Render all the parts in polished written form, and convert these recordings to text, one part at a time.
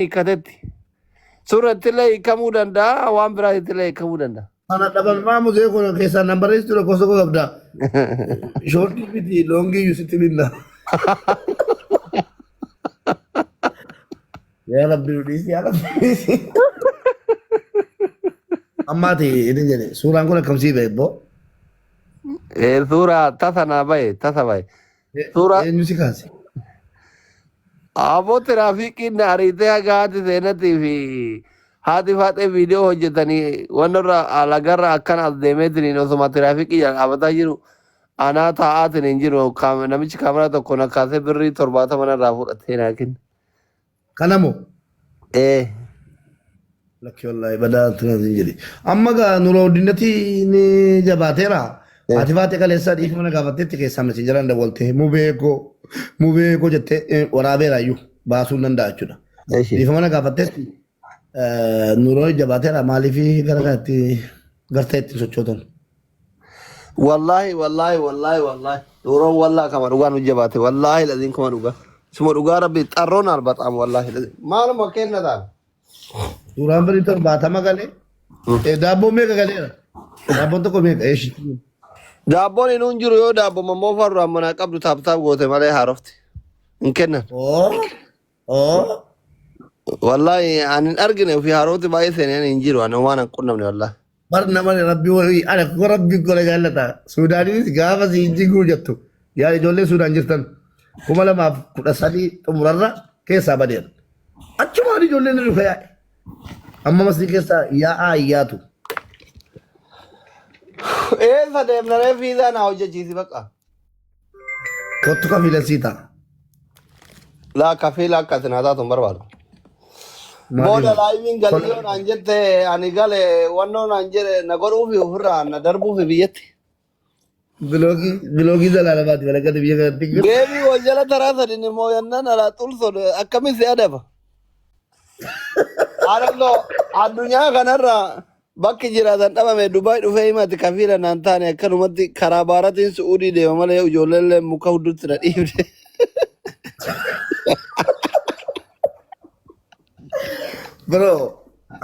hiikkatetti. Suurattillee hiikamuu danda'a, waan biraattillee hiikamuu danda'a. Ana dhabalmaa musee kun keessaa nambarreessi ture gosa gosa qabda. Shoortii miti loongii yuusitti binna. Yaa Rabbi nuudhiisi yaa Rabbi nuudhiisi. Ammaati inni jedhe suuraan kun akkamsii ba'e boo. Suuraa tasa naa bahe tasa bahe. Suuraa Eenyu si kaase? aboo tiraafikiin na ariitee haga haati seenatii fi haati faaxee viidiyoo hojjetanii wanna alagarra akkan as deemeetiniin osuma tiraafikii dhaabataa jiru anaa taa'aatiniin jiru namichi kaameraa tokko na kaasee birrii 70 irraa fudhatee naa kenna. Kanamoo? Lakki wallahi badaa tunan jedhi. Amma gaa nuroo dinnati ni jabaateera. Ati faate kaleessa dhiifama gaafatteetti keessaa miti jiran dabalte mubeekoo jettee waraabeeraayyuu baasuun danda'a jechuudha. Dhiifama gaafatteetti nuroo jabaateera maaliif gara kanatti garteetti sochootan? Wallahi nuroo wallahi kama dhugaan hojjabaate wallahi laziin kama dhugaa. Suma dhugaa rabbi xarroon albaxaam wallahi laziin. Maaluma kenna ta'a? Suuraan birii 70 galee daabboon meeqa galeera? Daabboon tokko meeqa? Daabboon inuun jiru yoo daabbo mammoo farru ammanaa qabdu taaptaap goote malee haarofti. Hin kennan. Wallahi anin argine fi haarofti baay'ee seeneen hin jiru ani waan hin qunnamne wallahi. Bar nama rabbi wayii ana ko rabbi gola jaallata. Suudaaniinis gaafa si jiguu jettu. Yaa ijoollee Suudaan jirtan 2013 xumurarra keessaa badeera. Achumaan ijoolleen ni dhufa yaa'e. Amma masii keessaa yaa'aa iyyaatu. Eessa deemnaree fiizaa naa hojjechiisi baqa. Kottu kafiilansii ta'a. Laa kafiila akkasin haa taatu hin barbaadu. Booda laayiviin galiyoo naan jette ani gale wannoo naan jedhe na godhuufi ofirraa na darbuufi biyyatti. Biloogii zalaalamaati balagate biyya kanatti. Deebii wal jala taraa sadin immoo yannaan alaa xulso akkamis si adafa. Analloo addunyaa kanarraa bakki jiraatan dhabame Dubaay dhufee himati kafiila naan taane akkanumatti karaa baaratiin Su'uudii deema malee ijoolleellee muka hudduutti na dhiibde. Bro,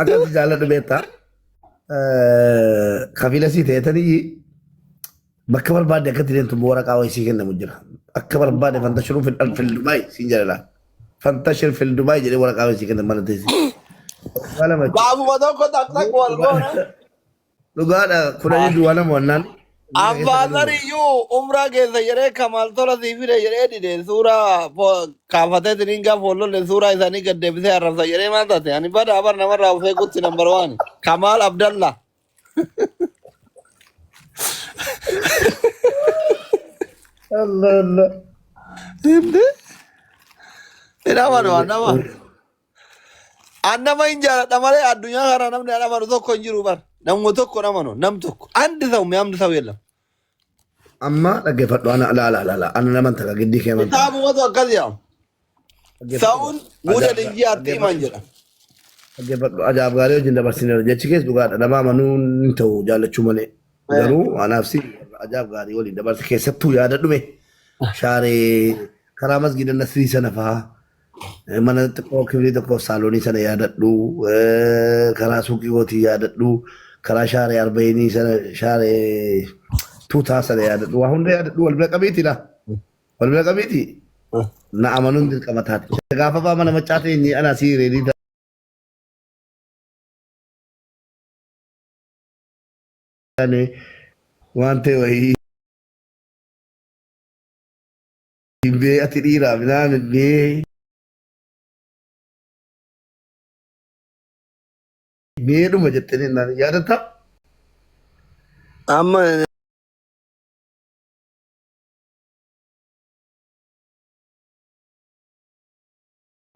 akkasi jaalladhu beektaa kafiila sii ta'etanii bakka barbaadde akkatti deemtu waraqaa wayii sii kennamu jira. Akka barbaadde fantashiruu fil Dubaay siin jedhedha. Fantashir fil Dubaay jedhee waraqaa wayii sii kennamu mana teessi. Baafuma tokko tak wal goona. Dhugaadha kudhanii duwwaa nama wannaan. Abbaasaariyyuu umraa keessa jedhee Kamaal tola sii fide jedhee dide suuraa kaafatee siniin gaafa ollolle suuraa isaanii gad deebisee arrabsa jedhee maal taate ani bada abar namarraa ufee kutti nambar waan Kamaal Abdallah. Allah. Dimde? Nama nama. Annama hin jaalladha malee addunyaa kana namni amanu tokko hin jiru bar. Namni tokko namanu nam tokko. Andi ta'u mi'amni ta'u yella. Amma dhaggeeffadhu ana naman ta'a giddii kee man. Kitaabumatu akkas jedhama. Sa'uun muda dinjii artii himan jedha. Dhaggeeffadhu ajaa'ib gaarii wajjin dabarsineera jechi keessa dhugaadha nama amanuu hin ta'u jaallachuu malee. Garuu anaaf si ajaa'ib gaarii waliin dabarsi keessattuu yaada dhume shaaree karaa masgiida Nasrii sana fa'aa. Mana xiqqoo kibrii tokko saaloonii sana yaadadhu karaa suuqii kootii yaadadhu karaa shaaree arba'inii sana shaaree tuutaa sana yaadadhu waa hunda yaadadhu wal bira qabiitidha wal bira qabiiti na amanuun dirqama taate gaafa fa'aa mana maccaa ta'e inni anaa sii reedii taane waan ta'e wayii bee ati dhiiraa minaan bee Meeduma jettanii naan yaadataa? Amma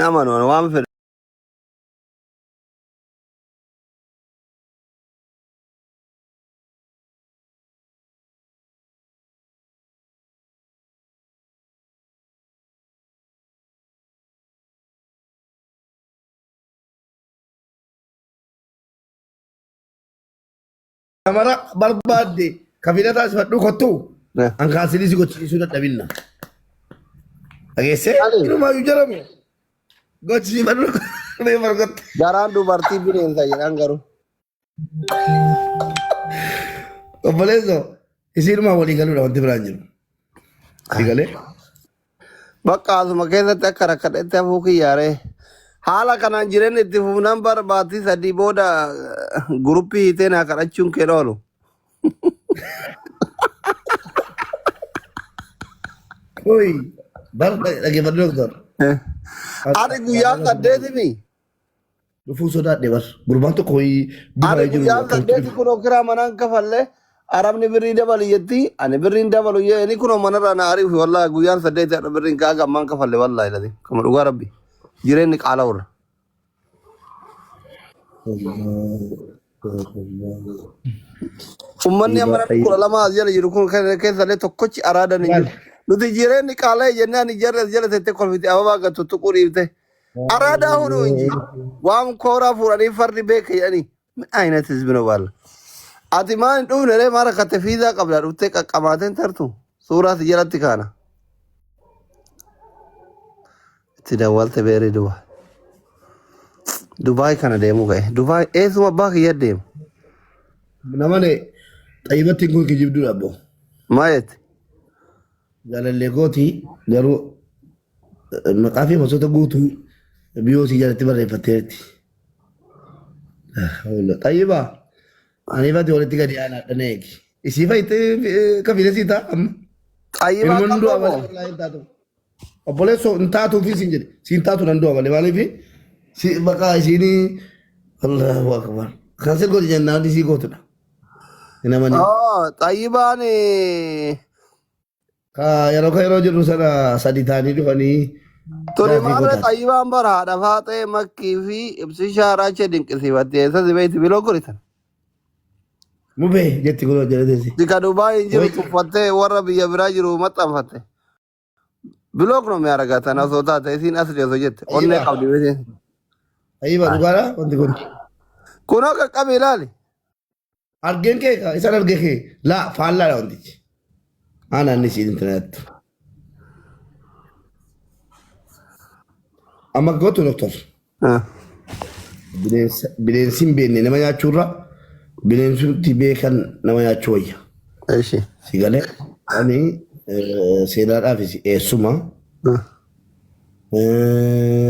amanu waan fedhe. Kamara barbaadde kafiila taasifadhu kottu hankaasanii si gochisiisuu dadhabinna. Dhageessee? Inumaayyuu jaramu gochisiifadhu. Ini berkat. Garaan dubartii bineensa jedhan garuu. Obboleesso isiinuma walii galuudha wanti biraan jiru. Si galee? Bakka asuma keessatti akka rakkadhetti hafuu kiyyaaree. Haala kanaan jireenya itti fufnaan bara baatii sadii booda guruppii hiitee naa kadhachuun kee oolu. Oi, bar dhaggeeffadhu doktor. Ani guyyaa saddeetimi. Dhufuu sodaadhe bar. Gurbaan tokko wayii Ani jiru. guyyaa saddeeti kunoo kiraa manaan kafallee arabni birrii dabalu jetti ani birriin dabalu inni kunoo manarraa na ariifi wallaahi guyyaan saddeeti hadha birriin kaa gammaan kafalle wallaahi lati kama dhugaa rabbi jireenyi qaala warra. Ummanni amma namni 12 as jala jiru kun keessallee tokkochi araadan hin jiru. Nuti jireenyi qaala'e jennee ani jarri as jala tettee kolfite ababaa gattu tuquu dhiifte. Araadaa hunuu hin jiru. Waan kooraa fuudhanii fardi beeka jedhanii. Min ayinat hizbina baala. Ati maan hin dhufne ree maara katte fiizaa qabdaa dhuftee qaqqabaateen tartu. Suuraa si jalatti kaana. Itti dawwalte beerii Dubaay. Dubaay kana deemuu ga'e. Dubaay eessuma abbaa kiyya deemu. Namane xayyibatti kun kijibduudha abbo. Maayetti? Jaalallee kooti garuu maqaa fi gosoota guutuu biyyoo si jalatti barreeffatteetti. Xayyibaa ani ifatti walitti gadi aanadha eegi. Isii fayyitee kafilee sii ta'a amma. Xayyibaa Ilmoon du'a qaboo? malee hin taatu. Obboleessoo hin taatuuf siin jedhe siin taatu nan du'a malee maaliif maqaa isiinii Allahu akbar. Kan sir gooti jennaan isii gootudha. Namani Xayyibaan yeroo jirru sana sadi ta'anii dhufanii tole gaaffii maarree gootan. Xayyibaan bara haadha faaxee makkii fi ibsi shaaraachee dinqisiifattee eessa sibeeti biloo goritan. Mubee jetti kun hojjeteesi. Dika Dubaay hin jiru tuffattee warra biyya biraa jiru maxxanfatte. Biloo kun mee argatan osoo taate isiin as deeso jette onnee qabdi beekee. Ayyiba dhugaadha wanti kun. Kunoo qaqqabe ilaali. Argeen kee isaan argee kee laa faallaadha wantichi. Aanaan inni siin intarneettu. Amma gootu doktor. Bineensi hin beekne nama nyaachuurra bineensumti beekan nama nyaachuu wayya. Eeshi. Si galee ani seenaadhaafis eessuma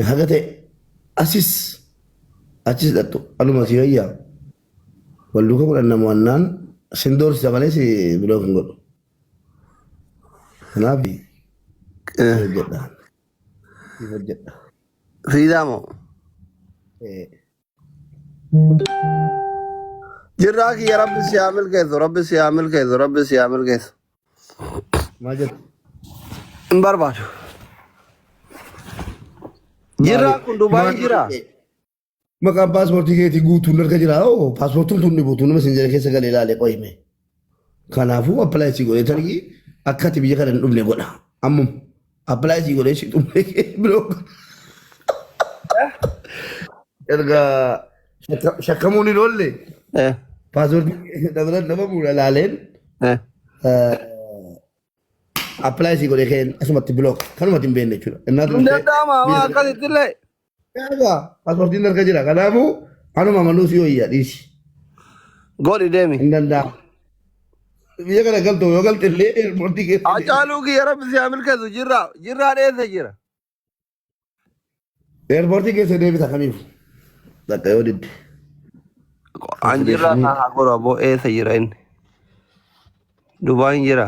haga ta'e achis dhattu aluma si wayyaa wal duuka kudhan nama wannaan sin doorsisa malee si biloo hin godhu. Kanaaf hojjedha. Hojjedha. Fiidaa moo? Jirraa kiyya rabbi si haa milkeessu rabbi si haa milkeessu rabbi si haa milkeessu. Maal jettu? Hin barbaadu. Jirraa kun Dubaay jiraa? Maqaan paaspoortii keetii guutuun arga jira. Paaspoortiin tun dhibuutu nama sin jala keessa galee ilaalee qoyime. Kanaafuu appalaayisii godhee targii akka ati biyya kana hin dhumne godha. Ammum appalaayisii godhee si dhumne biloo. Erga shakkamuun hin oolle paaspoortii dabalan nama muudha laaleen appalaayisii godhee keen asumatti biloo kanumatti hin beekne jechuudha. Hin danda'ama waan akkasitti illee. Egaa paaspoortiin arga jira. Kanaafuu anuma amanuu si hoyyaa dhiisi. Godhi deemi. Hin danda'amu. Biyya kana galtu yoo galte illee eerpoortii keessa. Hacaaluu kiyya rabbi si haa milkeessu jirraa jirraa dheessa jira. Eerpoortii keessa deebita kamiif? Bakka yoo didde. An jirraa kan haa godhu aboo eessa jira inni. Dubaan jira.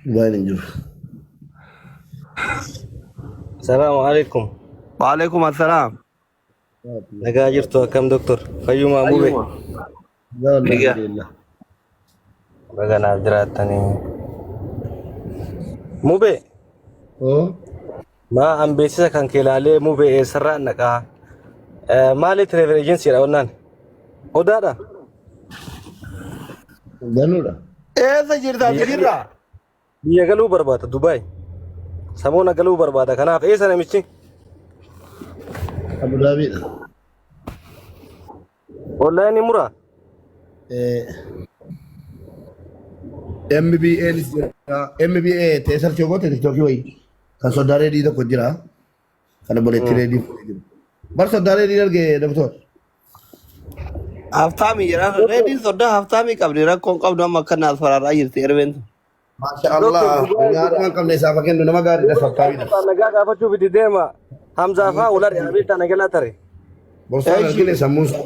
Baay'een hin jiru. Assalamu alaikum. Waalaikum assalaam. Nagaa jirtu akkam doktor? Fayyumaa mube. Alhamdulillah. Baga naaf jiraatanii. Mube. Oo. Maa an beeksisa kan kee ilaalee mube eessarraa naqaa. Maali travel agencyidha onnaan? Odaadha? Ganuudha. Eessa jirta jirraa? Biyya galuu barbaada Dubaay. Samoona galuu barbaada kanaaf eessa namichi? Abu Dhabiidha. Online ni muraa? MBA MBA teessar chookoote tiktookii wayii kan soddaalee dhii tokko jira. Kana boleetti reedii fuudhee jiru. Barsa daaree ni argee doktor. Haftaamii jira. Reediin sodaa haftaamii qabdi rakkoon qabdu amma akka naas faraaraa jirti erbeen tun. Masha Allah. Nyaatuma qabne isaaf kennu nama gaariidha sabtaamidha. nagaa gaafachuuf itti deema. Hamzaa fa'aa ular yaabii tana gala tare. Borsaan argine sammuun isaa.